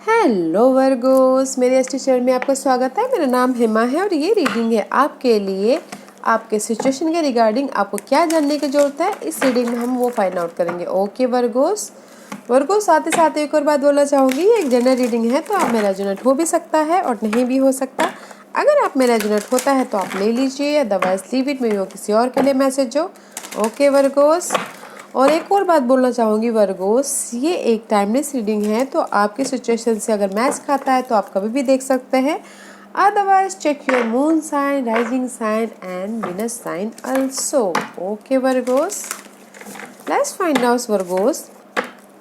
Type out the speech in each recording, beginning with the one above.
Hello Virgo's, मेरे S teacher में आपका स्वागत है। मेरा नाम हेमा है और ये रीडिंग है आपके लिए। आपके सिचुएशन के रिगार्डिंग आपको क्या जानने की जरूरत है, इस रीडिंग में हम वो फाइंड आउट करेंगे। ओके वर्गोस, साथ ही साथ एक और बात बोलना चाहूँगी, ये एक जनरल रीडिंग है तो आप में रेजोनेट हो भी सकता है और नहीं भी हो सकता। अगर आप में रेजोनेट होता है तो आप ले लीजिए, अदरवाइज लीव इट में वो किसी और के लिए मैसेज हो। ओके वर्गोस, और एक और बात बोलना चाहूँगी वर्गोस, ये एक टाइमलेस रीडिंग है तो आपकी सिचुएशन से अगर मैच खाता है तो आप कभी भी देख सकते हैं। Otherwise check your moon sign, rising sign and Venus sign also. Okay Virgos, let's find out Virgos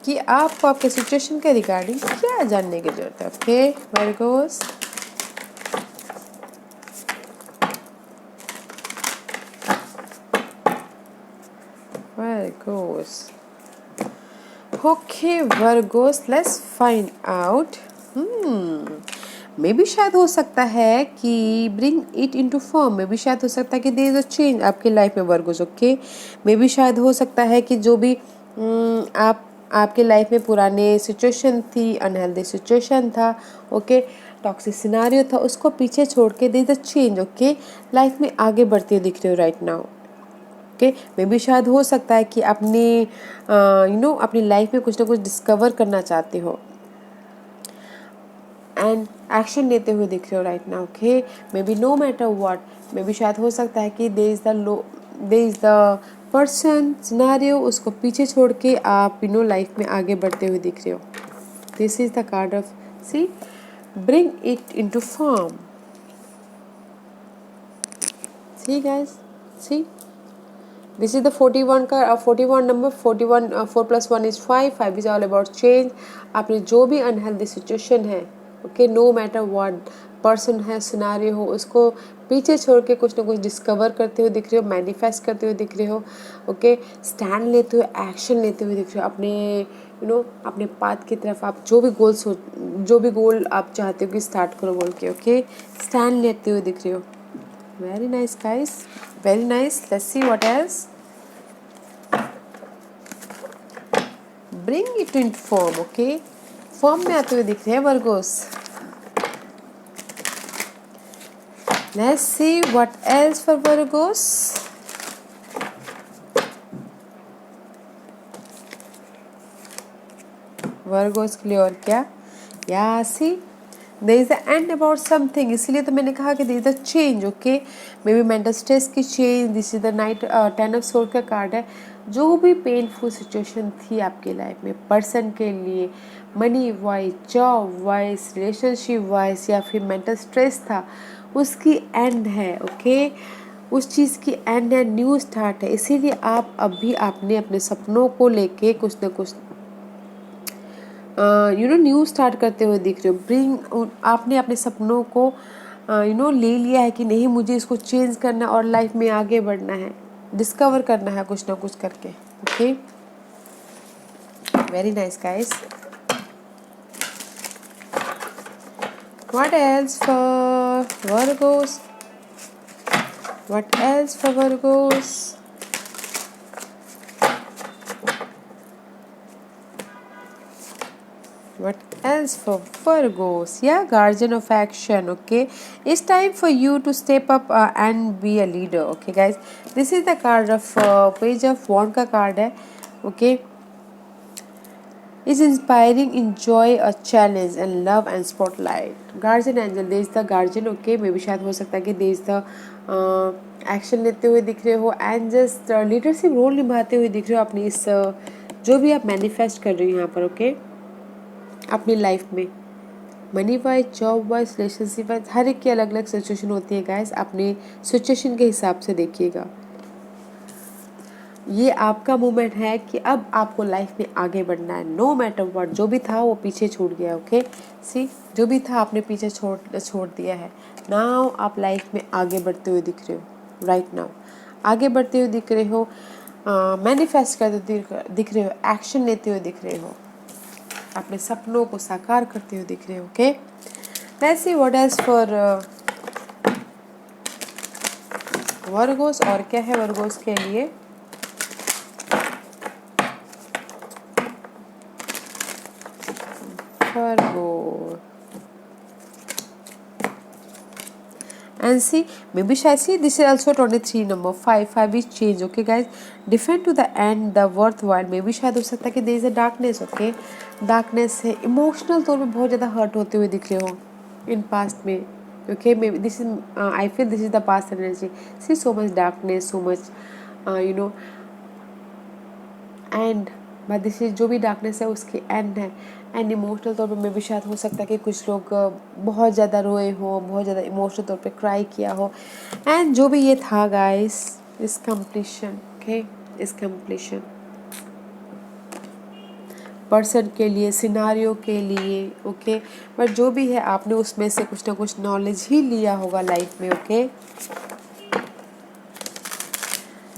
कि आपको आपके सिचुएशन के रिगार्डिंग क्या जानने की जरूरत है। Okay Virgos, okay Virgos, let's find out. Maybe शायद हो सकता है कि ब्रिंग इट इनटू फॉर्म, में भी शायद हो सकता है कि देयर इज अ चेंज आपकी लाइफ में वर्गोस। ओके, मे भी शायद हो सकता है कि जो भी आपके लाइफ में पुराने सिचुएशन थी, अनहेल्दी सिचुएशन था, ओके, टॉक्सिक सिनारियो था, उसको पीछे छोड़ के there is a change. Okay, life में आगे बढ़ते दिख रहे हो राइट नाउ। ओके, मे भी शायद हो सकता है कि अपनी अपनी लाइफ में कुछ ना कुछ डिस्कवर करना चाहते हो एंड एक्शन लेते हुए दिख रहे हो right now. Okay, maybe no matter what, maybe शायद हो सकता है कि there is the person scenario, उसको पीछे छोड़ के आप लाइफ में आगे बढ़ते हुए दिख रहे हो। This is the card of see bring it into form. See guys, see this is the 41 का 41 नंबर 41 4 + 1 is 5 5 is all about change। आपने जो भी अनहेल्दी सिचुएशन है, okay, no matter what person है, सिनारियो हो, उसको पीछे छोड़ के कुछ ना कुछ डिस्कवर करते हुए दिख रहे हो, मैनिफेस्ट करते हुए दिख रहे हो। ओके, स्टैंड लेते हुए, एक्शन लेते हुए दिख रहे हो अपने अपने पाथ की तरफ। आप जो भी गोल आप चाहते हो कि स्टार्ट करो बोल के, ओके, स्टैंड लेते हुए दिख रहे हो। Very nice guys, very nice. Let's see what else. Bring it into form, okay? Form में आते हुए दिख रहे हैं Virgo's. Let's see what else for Virgo's. Virgo's के लिए और क्या? Yeah, see, there is the end about something, इसीलिए तो मैंने कहा कि there is a change, okay? Maybe mental stress की change. This is the knight 10 of sword का कार्ड है। जो भी पेनफुल सिचुएशन थी आपकी लाइफ में, पर्सन के लिए, money wise, job wise, relationship wise, या फिर मेंटल स्ट्रेस था, उसकी एंड है। ओके, उस चीज़ की एंड है, न्यू स्टार्ट है। इसीलिए आप अभी आपने अपने सपनों को लेके कुछ ना कुछ न्यू स्टार्ट करते हुए दिख रहे हो। ब्रिंग, आपने अपने सपनों को ले लिया है कि नहीं, मुझे इसको चेंज करना है और लाइफ में आगे बढ़ना है, डिस्कवर करना है कुछ ना कुछ करके। Okay, very nice guys. What else for Virgo's, what else for Virgo's, what else for Virgos? Yeah, guardian of action. Okay, it's time for you to step up and be a leader. Okay guys, this is the card of page of wand का card है। Okay, is inspiring, enjoy a challenge and love and spotlight। guardian angel, there is the guardian। okay, मे भी शायद हो सकता है कि there is the action लेते हुए दिख रहे हो एंड जस्ट लीडरशिप रोल निभाते हुए दिख रहे हो अपनी इस जो भी आप मैनिफेस्ट कर रहे हो यहाँ पर। ओके, अपनी लाइफ में money wise, job wise, relationship wise, हर एक की अलग अलग सिचुएशन होती है गाइस। अपने सिचुएशन के हिसाब से देखिएगा। ये आपका मोमेंट है कि अब आपको लाइफ में आगे बढ़ना है। नो मैटर व्हाट, जो भी था वो पीछे छूट गया। ओके, सी, जो भी था आपने पीछे छोड़ दिया है। नाउ आप लाइफ में आगे बढ़ते हुए दिख रहे हो राइट नाउ, आगे बढ़ते हुए दिख रहे हो, मैनिफेस्ट करते दिख रहे हो, एक्शन लेते हुए दिख रहे हो, अपने सपनों को साकार करते हुए दिख रहे हो। Okay, let's see what else for Virgos. और क्या है वर्गोस के लिए? वर्गो 4 and see, maybe shall see this is also 23 number 5 is change. Okay guys, different to the end the worthwhile, maybe शायद हो सकता है कि there is a darkness. Okay, darkness है, emotional तौर पे बहुत ज़्यादा hurt होते हुए दिख रहे हो in past में. Okay, maybe this is I feel this is the past energy. See so much darkness, so much you know and but this is जो भी डार्कनेस है उसकी एंड है. एंड इमोशनल तौर पे मे भी शायद हो सकता है कि कुछ लोग बहुत ज़्यादा रोए हो, बहुत ज़्यादा इमोशनल तौर पे क्राई किया हो. एंड जो भी ये था गाइस, इस कंप्लीशन. ओके, इस कंप्लीशन पर्सन के लिए, सिनारियो के लिए. ओके, बट जो भी है आपने उसमें से कुछ ना कुछ नॉलेज ही लिया होगा लाइफ में. ओके,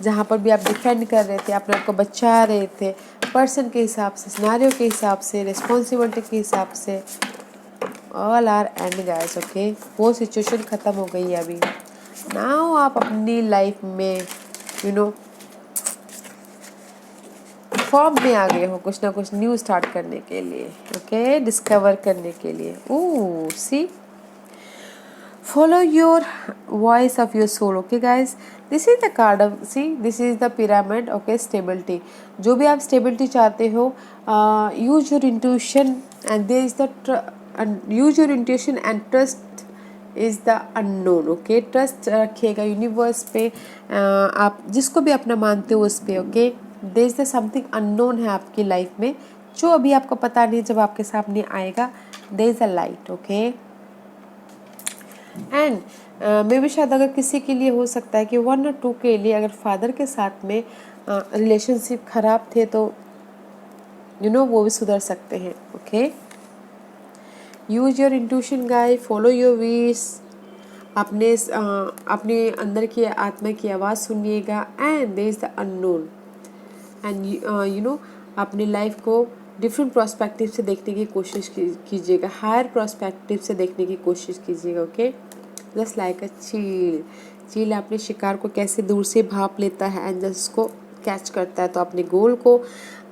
जहाँ पर भी आप डिफेंड कर रहे थे, अपने आप को बचा रहे थे, पर्सन के हिसाब से, सिनारियो के हिसाब से, रिस्पॉन्सिबिलिटी के हिसाब से, all are and guys. Okay, वो सिचुएशन ख़त्म हो गई है अभी. नाउ आप अपनी लाइफ में फॉर्म में आ गए हो कुछ ना कुछ न्यू स्टार्ट करने के लिए. ओके, डिस्कवर करने के लिए. ओह सी, follow your voice of your soul. Okay guys, this is the card of, see this is the pyramid. Okay, stability. जो भी आप stability चाहते हो, use your intuition and there is the use your intuition and trust is the unknown. Okay, trust रखिएगा universe पे, आप जिसको भी अपना मानते हो उस पे. Okay, there is the something unknown है आपकी लाइफ में जो अभी आपको पता नहीं, जब आपके सामने आएगा there is a light. Okay, and मे भी शायद अगर किसी के लिए हो सकता है कि 1 और 2 के लिए अगर फादर के साथ में रिलेशनशिप खराब थे तो वो भी सुधर सकते हैं. Okay, use your intuition guy, follow your wish. अपने अंदर की आत्मा की आवाज़ सुनिएगा. And there is the unknown. And अपनी लाइफ को डिफरेंट प्रोस्पेक्टिव से देखने की कोशिश कीजिएगा, हायर प्रोस्पेक्टिव से देखने की कोशिश कीजिएगा. ओके, जस्ट लाइक अ चील अपने शिकार को कैसे दूर से भाप लेता है एंड जस्ट उसको कैच करता है. तो अपने गोल को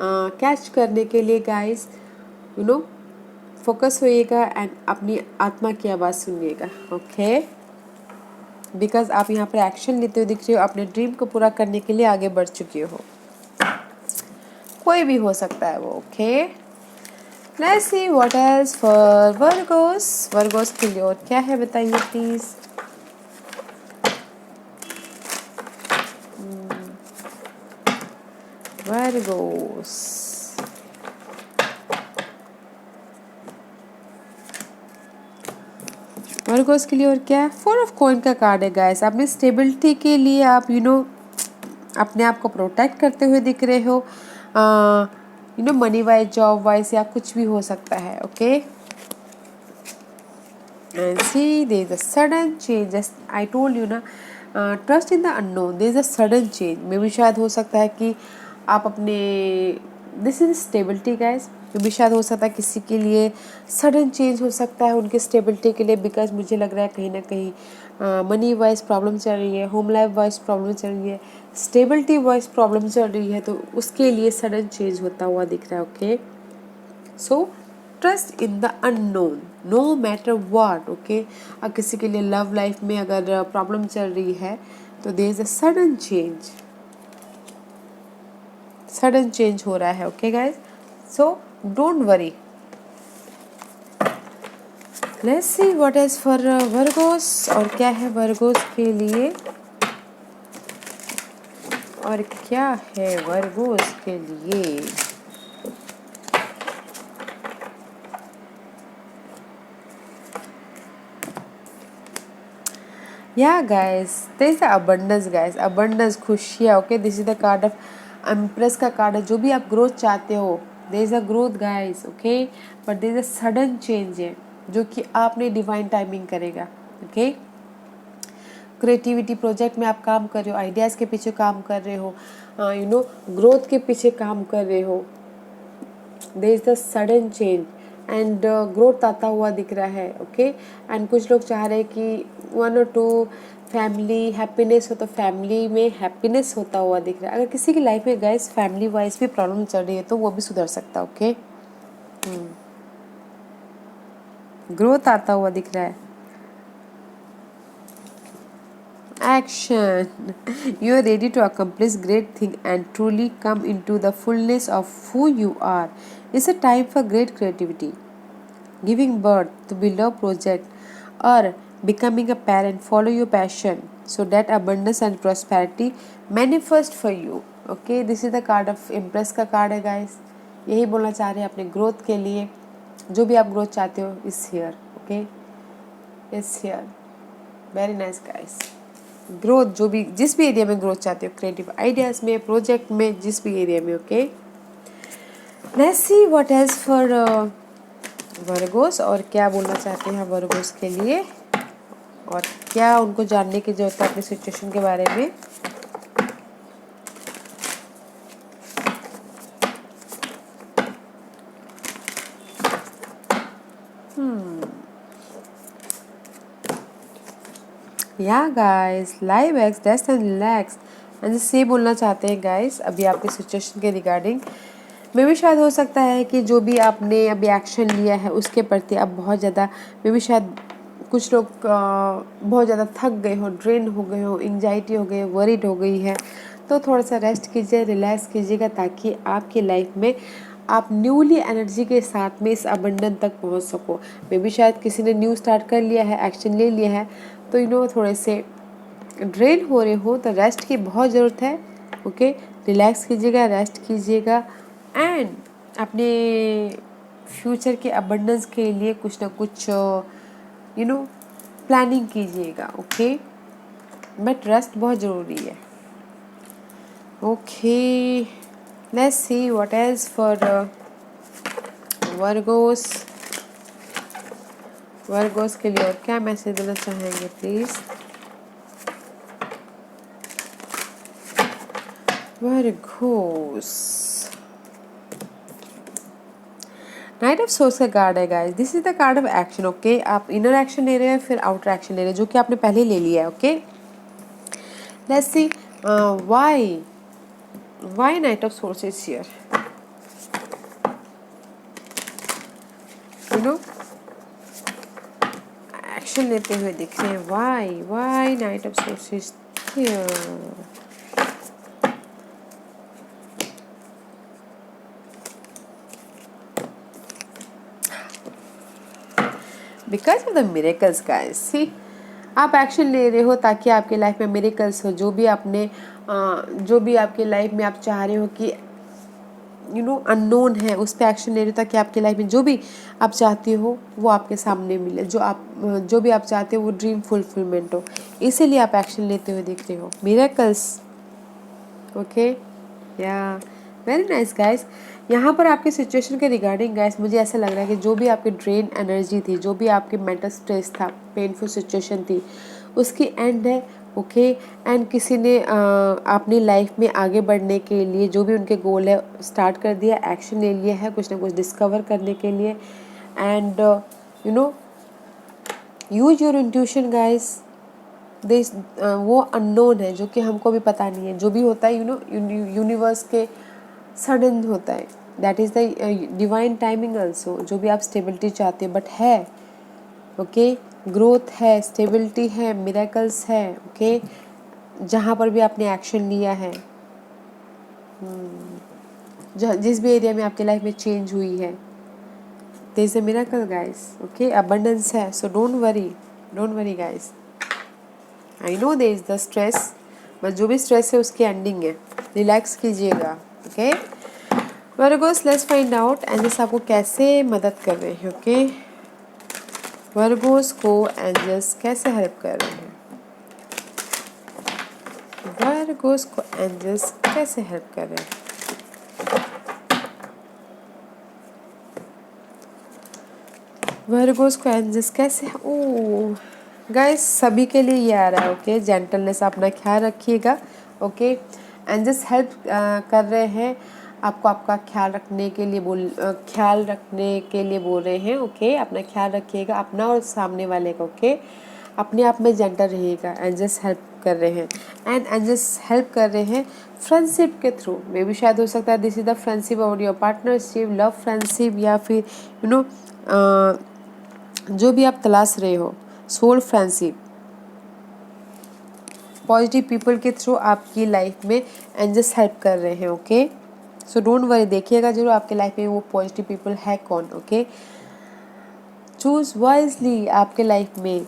कैच करने के लिए गाइस फोकस होइएगा एंड अपनी आत्मा की आवाज़ सुनिएगा. ओके, बिकॉज आप यहाँ पर एक्शन लेते हुए दिख रहे हो, अपने ड्रीम को पूरा करने के लिए आगे बढ़ चुके हो. कोई भी हो सकता है वो. Okay, let's see what else for Virgo's. Virgo's के लिए और क्या है बताइए प्लीज. वर्गोस, वर्गोस के लिए और क्या है. 4 ऑफ कॉइन का कार्ड है गाइस. अपनी स्टेबिलिटी के लिए आप अपने आप को प्रोटेक्ट करते हुए दिख रहे हो. मनी वाइज, जॉब वाइज या कुछ भी हो सकता है. Okay, and see there is a sudden change. Just I told you ना, trust in the unknown. There is a sudden change. Maybe शायद हो सकता है कि आप अपने, this is stability guys. Maybe शायद हो सकता है किसी के लिए सडन चेंज हो सकता है उनके स्टेबिलिटी के लिए. बिकॉज मुझे लग रहा है कहीं ना कहीं मनी वाइज प्रॉब्लम चल रही है, होम लाइफ वाइज प्रॉब्लम चल रही है, स्टेबिलिटी वाइज प्रॉब्लम चल रही है, तो उसके लिए सडन चेंज होता हुआ दिख रहा है. Okay, so trust in the unknown no matter what. Okay, अब किसी के लिए लव लाइफ में अगर प्रॉब्लम चल रही है तो there is a sudden change. Sudden change हो रहा है. Okay guys, so don't worry. Let's see what is for Virgos. और क्या है वर्गोस के लिए, और क्या है वर्गोस के लिए. या guys, this is the abundance guys. Abundance, खुशियाँ. Okay, this is the card of empress का कार्ड है. जो भी आप ग्रोथ चाहते हो, there is a growth guys. Okay, but there is a sudden change है जो कि आपने डिवाइन टाइमिंग करेगा. ओके, क्रिएटिविटी प्रोजेक्ट में आप काम कर रहे हो, आइडियाज़ के पीछे काम कर रहे हो, ग्रोथ के पीछे काम कर रहे हो. There is the sudden change and growth आता हुआ दिख रहा है. ओके, एंड कुछ लोग चाह रहे हैं कि 1 और 2 फैमिली हैप्पीनेस हो, तो फैमिली में हैप्पीनेस होता हुआ दिख रहा है. अगर किसी की लाइफ में गाइस फैमिली वाइज भी प्रॉब्लम चल रही है तो वो भी सुधर सकता है. ओके, ग्रोथ आता हुआ दिख रहा है। Action. You are ready to accomplish great thing and truly come into the fullness of who you are. It's a time for great creativity, giving birth to beloved project, or becoming a parent. Follow your passion so that abundance and prosperity manifest for you. Okay, this is the card of Empress का card है guys. यही बोलना चाह रहे हैं अपने growth के लिए। जो भी आप ग्रोथ चाहते हो इस हियर, ओके, इस here. Very nice guys. Growth जो भी जिस भी एरिया में ग्रोथ चाहते हो, क्रिएटिव आइडियाज में, प्रोजेक्ट में, जिस भी एरिया में, okay. Let's see what as for Virgos, और क्या बोलना चाहते हैं वर्गोस के लिए, और क्या उनको जानने की जरूरत है अपनी सिचुएशन के बारे में। या guys, live x raised and relax and से बोलना चाहते हैं गाइस अभी आपकी सिचुएशन के रिगार्डिंग। मे भी शायद हो सकता है कि जो भी आपने अभी एक्शन लिया है उसके प्रति अब बहुत ज़्यादा, मे भी शायद कुछ लोग बहुत ज़्यादा थक गए हो, ड्रेन हो गए हो, एंजाइटी हो गई, वरीड हो गई है, तो थोड़ा सा रेस्ट कीजिए, रिलैक्स कीजिएगा, ताकि आपकी लाइफ में आप न्यूली एनर्जी के साथ में इस अबंडन तक पहुंच सको। मे भी शायद किसी ने न्यू स्टार्ट कर लिया है, एक्शन ले लिया है, तो थोड़े से ड्रेन हो रहे हो, तो रेस्ट की बहुत ज़रूरत है। ओके, रिलैक्स कीजिएगा, रेस्ट कीजिएगा, एंड अपने फ्यूचर के अबंडेंस के लिए कुछ ना कुछ प्लानिंग कीजिएगा। ओके, बट रेस्ट बहुत ज़रूरी है। Okay, let's see what else for Virgo's के लिए और क्या मैसेज देना चाहेंगे please. Virgo's, night of source का कार्ड है guys. This is the card of action. Okay, आप इनर एक्शन ले रहे हैं, फिर आउटर एक्शन ले रहे हैं, जो कि आपने पहले ले लिया है। Okay, let's see why knight of swords is here. Action लेते हुए दिख रहे हैं। Why knight of swords is here. Because of the miracles guys. See, आप एक्शन ले रहे हो ताकि आपकी लाइफ में मिरेकल्स हो। जो भी आपकी लाइफ में आप चाह रहे हो कि अननोन है, उस पर एक्शन ले रहे हो ताकि आपकी लाइफ में जो भी आप चाहते हो वो आपके सामने मिले। जो भी आप चाहते हो वो ड्रीम फुलफिलमेंट हो, इसीलिए आप एक्शन लेते हुए दिख रहे हो। मिरेकल्स, ओके, या वेरी नाइस गाइस। यहाँ पर आपकी सिचुएशन के रिगार्डिंग गाइस मुझे ऐसा लग रहा है कि जो भी आपकी ड्रेन एनर्जी थी, जो भी आपकी मेंटल स्ट्रेस था, पेनफुल सिचुएशन थी, उसकी एंड है। ओके, एंड किसी ने अपनी लाइफ में आगे बढ़ने के लिए जो भी उनके गोल है स्टार्ट कर दिया, एक्शन ले लिया है कुछ ना कुछ डिस्कवर करने के लिए। And use your intuition guys. This वो अननोन है जो कि हमको भी पता नहीं है। जो भी होता है यूनिवर्स के सडन होता है, that is the divine timing also. जो भी आप स्टेबिलिटी चाहते हो बट है, ओके, ग्रोथ है, स्टेबिलिटी है, मिरेकल्स है। ओके, जहाँ पर भी आपने एक्शन लिया है, जिस भी एरिया में आपकी लाइफ में चेंज हुई है, there is a miracle guys. Okay, abundance है, so don't worry guys. I know there is the stress, but जो भी स्ट्रेस है उसकी एंडिंग है। रिलैक्स कीजिएगा। Okay, Virgos, let's find out angels आपको कैसे मदद कर रहे हैं। ओके, वर्गोस को एंजल्स कैसे हेल्प कर रहे हैं। वर्गोस को एंजल्स कैसे हेल्प कर रहे हैं। वर्गोस को एंजल्स कैसे, ओह गाइस सभी के लिए ये आ रहा है। ओके, जेंटलनेस, अपना ख्याल रखिएगा। ओके, एंजल्स हेल्प कर रहे हैं आपको, आपका ख्याल रखने के लिए बोल रहे हैं। ओके, अपना ख्याल रखिएगा, अपना और सामने वाले का। ओके, अपने आप में जेंटल रहिएगा। एंजल्स हेल्प कर रहे हैं, एंड एंजल्स हेल्प कर रहे हैं फ्रेंडशिप के थ्रू। मे भी शायद हो सकता है दिस इज द फ्रेंडशिप और योर पार्टनरशिप, लव फ्रेंडशिप, या फिर जो भी आप तलाश रहे हो, सोल फ्रेंडशिप, पॉजिटिव पीपल के थ्रू आपकी लाइफ में एंजल्स हेल्प कर रहे हैं। ओके, सो डोंट वरी, देखिएगा जरूर आपके लाइफ में वो पॉजिटिव पीपल है कौन। ओके, चूज वाइजली आपके लाइफ में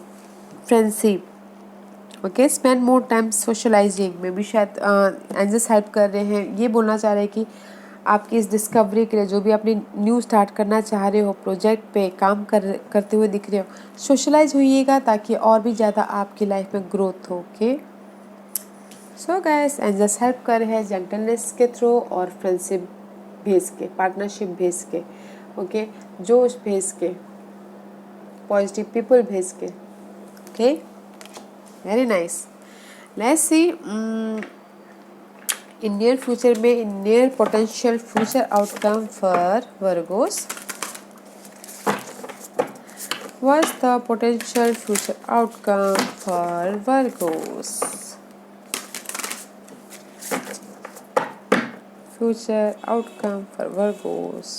friendship. Okay, spend more time socialising में भी शायद एंजल्स हेल्प कर रहे हैं। ये बोलना चाह रहे हैं कि आपकी इस डिस्कवरी के लिए, जो भी अपनी न्यू स्टार्ट करना चाह रहे हो, प्रोजेक्ट पे काम करते हुए दिख रहे हो, सोशलाइज होइएगा ताकि और भी ज़्यादा आपकी लाइफ में ग्रोथ हो। Okay, so guys, angels help कर रहे हैं जेंटलनेस के थ्रू और फ्रेंडशिप भेज के, पार्टनरशिप भेज के, ओके, जोश भेज के, पॉजिटिव पीपल भेज के। Okay, very nice. Let's see in near future में, in near potential future outcome for Virgos. What's the potential future outcome for Virgos? Future outcome for Virgos.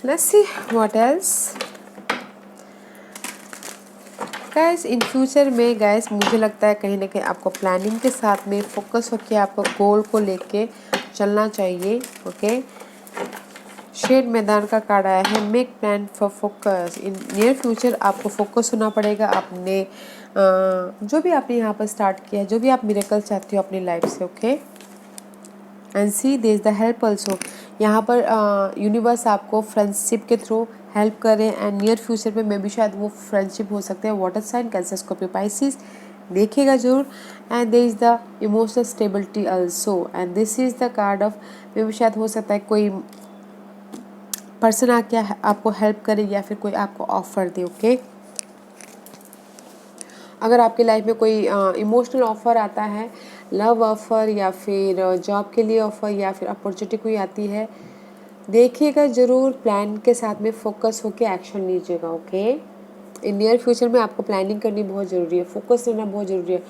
Let's see what else. Guys, in future में guys मुझे लगता है कहीं ना कहीं आपको planning के साथ में फोकस होकर आपको गोल को लेके चलना चाहिए। ओके, शेड मैदान का कार्ड आया है, make plan for focus. In near future आपको फोकस होना पड़ेगा अपने जो भी आपने यहाँ पर स्टार्ट किया है, जो भी आप मिरेकल चाहते हो अपनी लाइफ से। Okay, and see there is the help also. यहाँ पर यूनिवर्स आपको फ्रेंडशिप के थ्रू हेल्प करें एंड नियर फ्यूचर में मे भी शायद वो फ्रेंडशिप हो सकते हैं water sign, Cancer, Scorpio, Pisces, देखिएगा जरूर। And there is the emotional stability also and this is the card of, maybe शायद हो सकता है कोई पर्सन आके आपको हेल्प करे या फिर कोई आपको ऑफर दे। ओके, अगर आपकी लाइफ में कोई इमोशनल ऑफर आता है, लव ऑफर या फिर जॉब के लिए ऑफर या फिर अपॉर्चुनिटी कोई आती है, देखिएगा ज़रूर, प्लान के साथ में फोकस होके एक्शन लीजिएगा। ओके, इन नियर फ्यूचर में आपको प्लानिंग करनी बहुत ज़रूरी है, फोकस रहना बहुत ज़रूरी है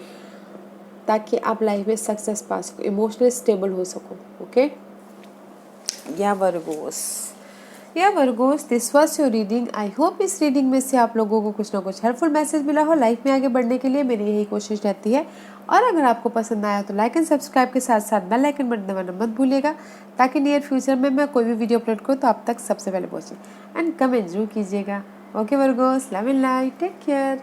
ताकि आप लाइफ में सक्सेस पा सको, इमोशनली स्टेबल हो सको। ओके, या Virgo's, this was your reading. I hope इस रीडिंग में से आप लोगों को कुछ ना कुछ हेल्पफुल मैसेज मिला हो। लाइफ में आगे बढ़ने के लिए मेरी यही कोशिश रहती है। और अगर आपको पसंद आया तो लाइक एंड सब्सक्राइब के साथ साथ बेल आइकन बटन दबाना मत भूलिएगा ताकि नियर फ्यूचर में मैं कोई भी वीडियो अपलोड करूँ तो आप तक सबसे पहले पहुँचे। एंड कमेंट जरूर कीजिएगा। Okay Virgos, love and light, take care.